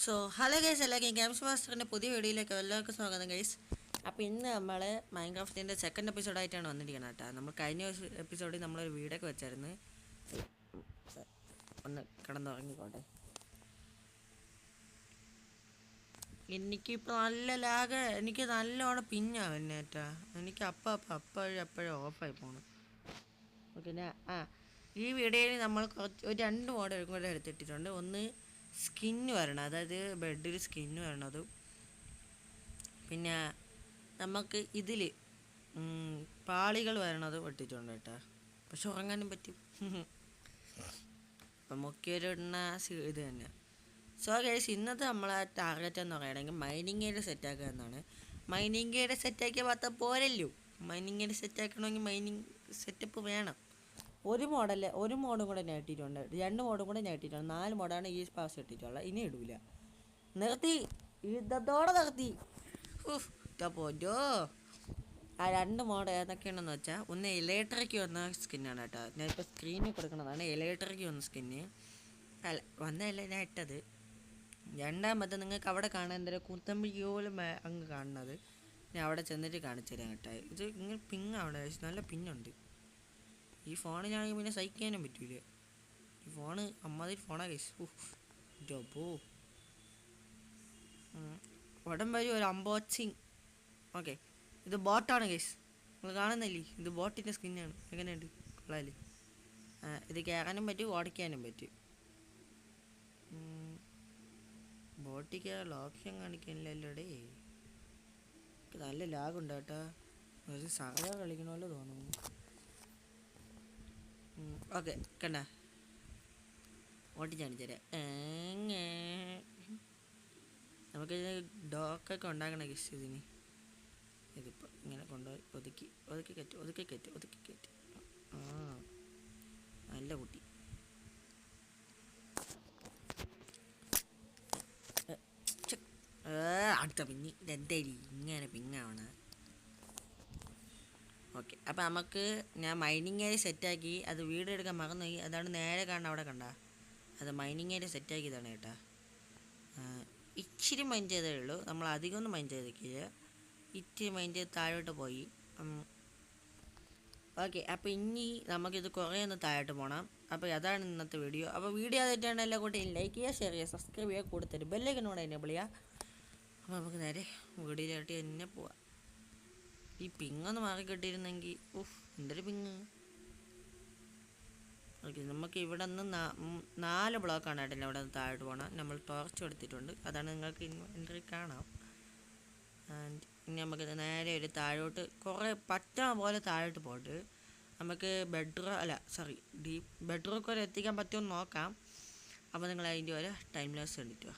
Hello guys, എല്ലാവർക്കും games മാസ്റ്ററിൻ്റെ പുതിയ വീഡിയോയിലേക്ക് എല്ലാവർക്കും സ്വാഗതം ഗൈസ്. അപ്പോൾ ഇന്ന് നമ്മൾ മൈൻക്രാഫ്റ്റിൻ്റെ സെക്കൻഡ് എപ്പിസോഡായിട്ടാണ് വന്നിരിക്കുന്നത് കേട്ടോ. നമ്മൾ കഴിഞ്ഞ എപ്പിസോഡിൽ നമ്മളൊരു വീടൊക്കെ വെച്ചായിരുന്നു. ഒന്ന് കിടന്നുറങ്ങിക്കോട്ടെ. എനിക്കിപ്പോൾ നല്ല ലാഗ്, എനിക്ക് നല്ലോണം പിന്നാണ് എന്നേറ്റാ. എനിക്ക് എപ്പോഴും ഓഫായി പോകണം. ഓക്കെ, ഈ വീഡിയോയിൽ നമ്മൾ ഒരു 2 മോഡൽ കൂടെ എടുത്തിട്ടുണ്ട്. ഒന്ന് സ്കിന്ന് വരണം, അതായത് ബെഡിൽ സ്കിന്ന് വരണതും, പിന്നെ നമുക്ക് ഇതിൽ പാളികൾ വരണതും ഇട്ടിട്ടുണ്ട് കേട്ടോ. പക്ഷെ ഉറങ്ങാനും പറ്റും. അപ്പം മുഖ്യൊരിടുന്ന ഇത് തന്നെ. സോ ഗൈസ്, ഇന്നത്തെ നമ്മളെ ടാർഗറ്റ് എന്ന് പറയുകയാണെങ്കിൽ മൈനിങ് ഏരിയ സെറ്റാക്കുക എന്നാണ്. മൈനിങ് ഏരിയ സെറ്റാക്കിയാൽ മാത്രം പോരല്ലോ. മൈനിങ് ഏരിയ സെറ്റാക്കണമെങ്കിൽ മൈനിങ് സെറ്റപ്പ് വേണം. ഒരു മോഡും കൂടെ ഞാൻ ഇട്ടിട്ടുണ്ട്, 2 മോഡും കൂടെ ഞാൻ ഇട്ടിട്ടുണ്ട്. 4 മോഡാണ് ഈ പാസ് ഇട്ടിട്ടുള്ളത്. ഇനി ഇടൂല, നിർത്തി, ഇതോടെ നിർത്തി. പോറ്റോ. ആ 2 മോഡ് ഏതൊക്കെയാണെന്ന് വെച്ചാൽ, ഒന്ന് ഇലക്ട്രിക്ക് വന്ന സ്കിന്നാണ് കേട്ടോ. ഞാൻ ഇപ്പോൾ സ്ക്രീനിൽ കൊടുക്കുന്നതാണ് ഇലക്ട്രിക്ക് വന്ന സ്കിന്ന്. അല്ല, വന്നതല്ല ഞാൻ ഇട്ടത്. രണ്ടാമത്തെ നിങ്ങൾക്ക് അവിടെ കാണാൻ എന്തെങ്കിലും കുത്തമ്പിക്കോലും അങ്ങ് കാണുന്നത് ഞാൻ അവിടെ ചെന്നിട്ട് കാണിച്ചു തരാം കേട്ടോ. ഇത് ഇങ്ങനെ പിങ് അവിടെ നല്ല പിന്നുണ്ട്. ഈ ഫോണിനാണെങ്കിൽ പിന്നെ സഹിക്കാനും പറ്റൂല. ഈ ഫോണ് അമ്മാതിരി ഫോണാ ഗൈസ്. ജോബോ ഉടൻ വരും ഒരു അൺബോക്സിങ്. ഓക്കെ, ഇത് ബോട്ടാണ് ഗൈസ്, നിങ്ങൾ കാണുന്നില്ലേ? ഇത് ബോട്ടിൻ്റെ സ്കിന്നാണ്. എങ്ങനെയുണ്ട്? കൊള്ളാല്. ഇത് കയറാനും പറ്റും, ഓടിക്കാനും പറ്റും. ബോട്ടിൽ കയറാനുള്ള ഓപ്ഷൻ കാണിക്കാനില്ലല്ലോടേ. നല്ല ലാഗുണ്ട് കേട്ടോ. ഒരു സാധാ കളിക്കണമല്ലോ തോന്നുന്നു. ഓക്കെ, കണ്ട ഓട്ടി കാണിച്ചു തരാം. നമുക്കിത് ഡോക്കൊക്കെ ഉണ്ടാക്കണം ഗിസ്. ഇതിപ്പോൾ ഇങ്ങനെ കൊണ്ടുപോയി ഒതുക്കി കയറ്റി. നല്ല കുട്ടി. അടുത്ത പിന്നി ഇതെന്തായി ഇങ്ങനെ പിങ്ങാവണ. ഓക്കെ, അപ്പോൾ നമുക്ക് ഞാൻ മൈനിങ് ഏരിയ സെറ്റാക്കി. അത് വീടെടുക്കാൻ മറന്നുപോയി. അതാണ് നേരെ കാണുന്നത്, അവിടെ കണ്ട. അത് മൈനിങ് ഏരിയ സെറ്റാക്കിയതാണ് കേട്ടോ. ഇച്ചിരി മൈൻഡ് ചെയ്തേ ഉള്ളൂ, നമ്മൾ അധികമൊന്നും മൈൻഡ് ചെയ്തിട്ടില്ല. ഇച്ചിരി മൈൻഡ് ചെയ്ത് താഴോട്ട് പോയി. ഓക്കെ, അപ്പോൾ ഇനി നമുക്കിത് കുറേ ഒന്ന് താഴോട്ട് പോകണം. അപ്പോൾ അതാണ് ഇന്നത്തെ വീഡിയോ. അപ്പോൾ വീഡിയോ ആദ്യമായിട്ടാണ് എല്ലാ കൂട്ടിയും ലൈക്ക് ചെയ്യുക, ഷെയർ ചെയ്യുക, സബ്സ്ക്രൈബ് ചെയ്യുക, കൊടുത്തരും ബെല്ലൈക്കനോട് എനേബിൾ ചെയ്യുക. അപ്പോൾ നമുക്ക് നേരെ വീഡിയോയിലായിട്ട് തന്നെ പോവാം. ഈ പിങ്ങൊന്ന് മാറിക്കിട്ടിയിരുന്നെങ്കിൽ. എന്തൊരു പിങ്ങ്. ഓക്കെ, നമുക്ക് ഇവിടെ നിന്ന് 4 ബ്ലോക്കാണ് കേട്ടോ. ഇവിടെ നിന്ന് താഴോട്ട് പോകണം. നമ്മൾ ടോർച്ച് എടുത്തിട്ടുണ്ട്, അതാണ് നിങ്ങൾക്ക് ഇൻവെൻ്ററി കാണാം. ആൻഡ് ഇനി നമുക്ക് നേരെ ഒരു താഴോട്ട് കുറേ പറ്റണ പോലെ താഴോട്ട് പോയിട്ട് നമുക്ക് ബെഡ്റൂക്ക് വരെ എത്തിക്കാൻ പറ്റുമെന്ന് നോക്കാം. അപ്പോൾ നിങ്ങൾ അതിൻ്റെ ഒരു ടൈം ലാസ് കണ്ടിട്ട് വാ.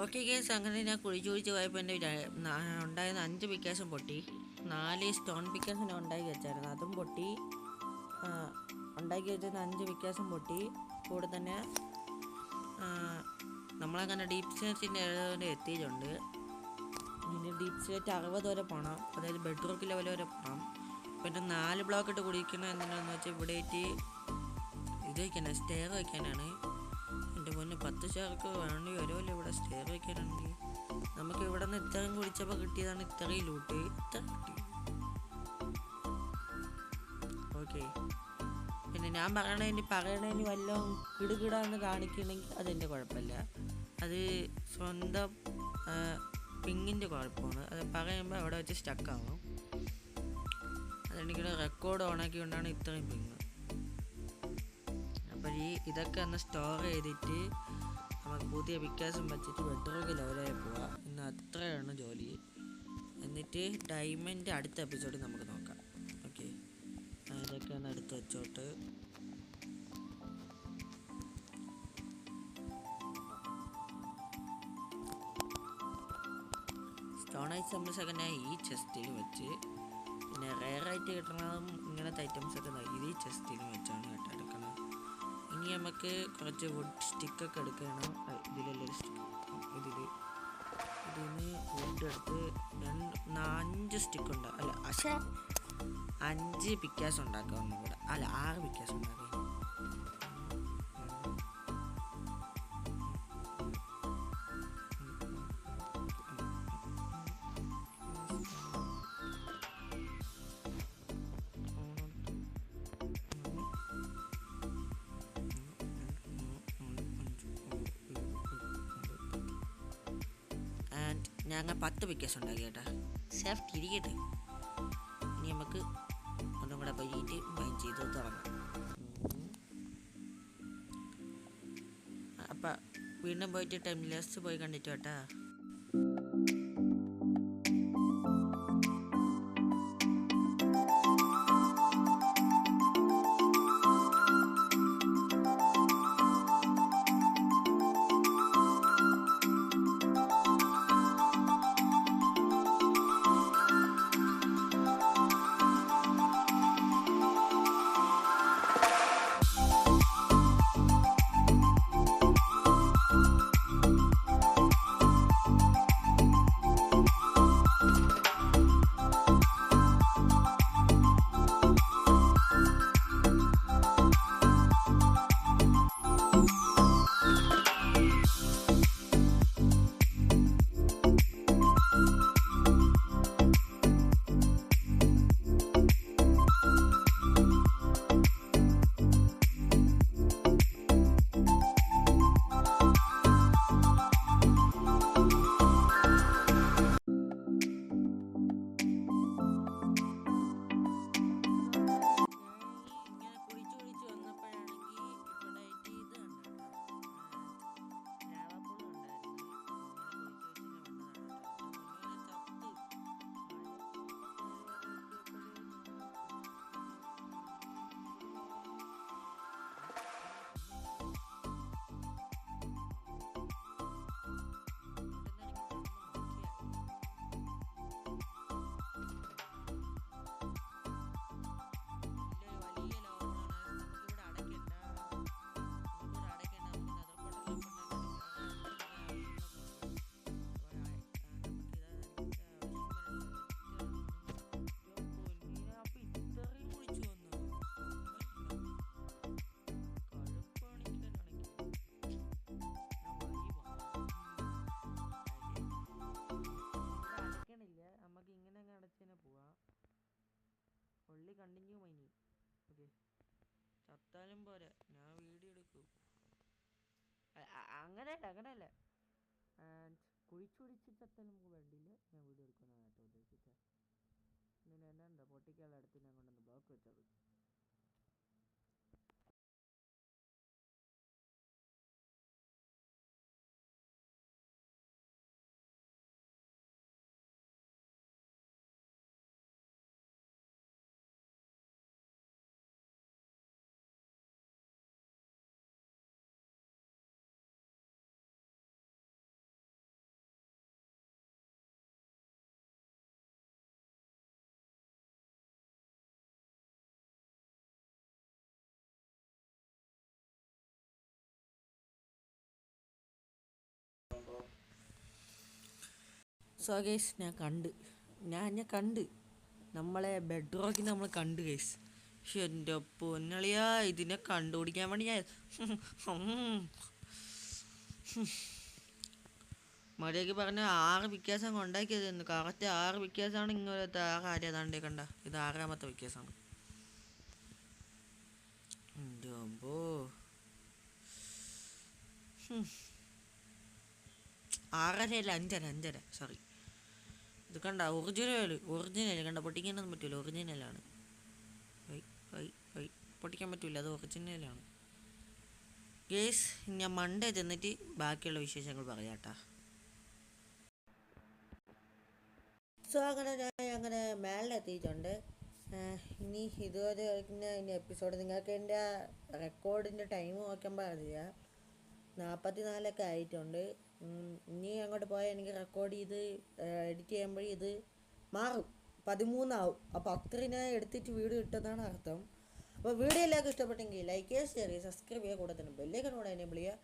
ഓക്കെ ഗൈസ്, അങ്ങനെ ഞാൻ കുഴിച്ച് പോയപ്പോൾ എൻ്റെ ഉണ്ടായിരുന്ന 5 പിക്കാസും പൊട്ടി. 4 സ്റ്റോൺ പിക്കാസിനെ ഉണ്ടാക്കി വെച്ചായിരുന്നു, അതും പൊട്ടി. ഉണ്ടാക്കി വെച്ചിരുന്ന 5 പിക്കാസും പൊട്ടി. കൂടെ തന്നെ നമ്മളങ്ങനെ ഡീപ്പ് സ്റ്റേറ്റിൻ്റെ എത്തിയിട്ടുണ്ട്. ഇനി ഡീപ്പ് സ്റ്റേറ്റ് 60 വരെ പോകണം, അതായത് ബെഡ്റൂക്ക് ലെവൽ വരെ പോകണം. പിന്നെ 4 ബ്ലോക്ക് ഇട്ട് കുടിക്കുന്നത് എന്തിനാണെന്ന് വെച്ചാൽ ഇവിടെ ഇത് വയ്ക്കാനാണ്, സ്റ്റെയർ വയ്ക്കാനാണ്. എൻ്റെ മുന്നേ 10 ചാർക്ക് വേണ്ടി വരുമല്ലോ ഇവിടെ സ്റ്റെയർ വയ്ക്കാനാണെങ്കിൽ. നമുക്ക് ഇവിടെ നിന്ന് ഇത്രയും കുടിച്ചപ്പോൾ കിട്ടിയതാണ് ഇത്രയും ലൂട്ട്, ഇത്ര കിട്ടി. ഓക്കെ, പിന്നെ ഞാൻ പറയണതിന് വല്ലതും കിടുകിടാന്ന് കാണിക്കണമെങ്കിൽ അതെൻ്റെ കുഴപ്പമില്ല. അത് സ്വന്തം പിങ്ങിൻ്റെ കുഴപ്പമാണ്. അത് പറയുമ്പോൾ അവിടെ വെച്ച് സ്റ്റക്കാവും. അതെനിക്ക് റെക്കോർഡ് ഓണാക്കി കൊണ്ടാണ് ഇത്രയും പിങ്. അപ്പോൾ ഇതൊക്കെ ഒന്ന് സ്റ്റോർ ചെയ്തിട്ട് നമുക്ക് പുതിയ പിക്കാസും വെച്ചിട്ട് ബെഡ്റൂമിൽ ലെവലായി പോവാം. ഇന്ന് അത്രയാണ് ജോലി. എന്നിട്ട് ഡയമണ്ട് അടുത്ത എപ്പിസോഡിൽ നമുക്ക് നോക്കാം. ഓക്കെ, ഇതൊക്കെ ഒന്ന് എടുത്ത് വെച്ചോട്ട്. സ്റ്റോൺ ഐറ്റംസൊക്കെ ഞാൻ ഈ ചെസ്റ്റിൽ വെച്ച്, പിന്നെ റെയറായിട്ട് കിട്ടണതും ഇങ്ങനത്തെ ഐറ്റംസൊക്കെ ഈ ചെസ്റ്റിലും വെച്ചാണ് കേട്ടോ എടുക്കണം. ഇനി നമുക്ക് കുറച്ച് വുഡ് സ്റ്റിക്കൊക്കെ എടുക്കണം. ഇതിലല്ലേ സ്റ്റിക്ക്, ഇതിന് വുഡ് എടുത്ത് 5 സ്റ്റിക്ക് ഉണ്ട്. അല്ല, പക്ഷേ 5 പിക്കാസ് ഉണ്ടാക്കാം. ഒന്നും കൂടെ, അല്ല 6 പിക്കാസ് ഉണ്ടാക്കാം. ഞങ്ങൾ 10 പിക്കേഴ്സ് ഉണ്ടാക്കി കേട്ടോ. സേഫ്റ്റി ഇരിക്കട്ടെ. ഇനി നമുക്ക് ഒന്നും കൂടെ പോയിട്ട് മൈൻ ചെയ്ത് തുടങ്ങാം. അപ്പം വീണ്ടും പോയിട്ട് ടൈം ലാസ്റ്റ് പോയി കണ്ടിട്ട് കേട്ടാ. Only continue mining. ഓക്കെ, ചത്താലും പോരാ, ഞാൻ വീഡിയോ എടുക്കും. അങ്ങനെയല്ല കുഴിച്ചു ചത്താലും നമുക്ക് വേണ്ടിയില്ല, ഞാൻ വീഡിയോ എടുക്കുന്നതാണ് കേട്ടോ ഉദ്ദേശിച്ചത്. ഇങ്ങനെ എന്താ പൊട്ടിക്കാനുള്ള അടുത്ത് ഞാൻ കൊണ്ടൊന്ന് ബ്ലോക്ക് വെച്ചത്. സോ ഗൈസ്, ഞാൻ കണ്ട് നമ്മളെ ബെഡ് റോക്കിൽ നമ്മൾ കണ്ട് ഗൈസ്. എൻ്റെ പൊന്നളിയാ, ഇതിനെ കണ്ടുപിടിക്കാൻ വേണ്ടി ഞാൻ മര്യാദയ്ക്ക് പറഞ്ഞ 6 വിക്കാസം കൊണ്ടാക്കിയതെന്ന്. കറക്റ്റ് 6 വിക്കാസമാണ്. ഇങ്ങനത്തെ 6 ആര്യ താണ്ടേ കണ്ട, ഇത് 6ാമത്തെ വിക്കാസമാണ്. എൻ്റെ അമ്പോ 6.5 അല്ല 5.5 സോറി. ഇത് കണ്ട ഒറിജിനൽ കണ്ട, പൊട്ടിക്കാനൊന്നും പറ്റൂല. ഒറിജിനലാണ്. പൊട്ടിക്കാൻ പറ്റൂല, അത് ഒറിജിനലാണ് ഗേസ്. ഞാൻ മണ്ടേ ചെന്നിട്ട് ബാക്കിയുള്ള വിശേഷങ്ങൾ പറയാട്ടാ. സോ അങ്ങനെ ഞാൻ മേളിലെത്തിയിട്ടുണ്ട്. ഇനി ഇതുവരെ ഇനി എപ്പിസോഡ് നിങ്ങൾക്ക് എൻ്റെ റെക്കോർഡിൻ്റെ ടൈം നോക്കുമ്പോൾ അറിയാം 44 ആയിട്ടുണ്ട്. ഇനി അങ്ങോട്ട് പോയാൽ എനിക്ക് റെക്കോർഡ് ചെയ്ത് എഡിറ്റ് ചെയ്യുമ്പോൾ ഇത് മാറും, 13 ആവും. അപ്പോൾ അത്രയും ഞാൻ എടുത്തിട്ട് വീഡിയോ ഇട്ടതാണ് അർത്ഥം. അപ്പോൾ വീഡിയോ എല്ലാവർക്കും ഇഷ്ടപ്പെട്ടെങ്കിൽ ലൈക്ക് ചെയ്യുക, ഷെയർ ചെയ്യുക, സബ്സ്ക്രൈബ് ചെയ്യുക, കൂടെ തന്നെ ബെല്ലൈക്കൺ കൂടെ എനേബിൾ ചെയ്യുക.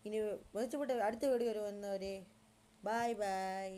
ഇനി മെച്ചപ്പെട്ട അടുത്ത വീഡിയോ വരുന്നവരെ ബൈ.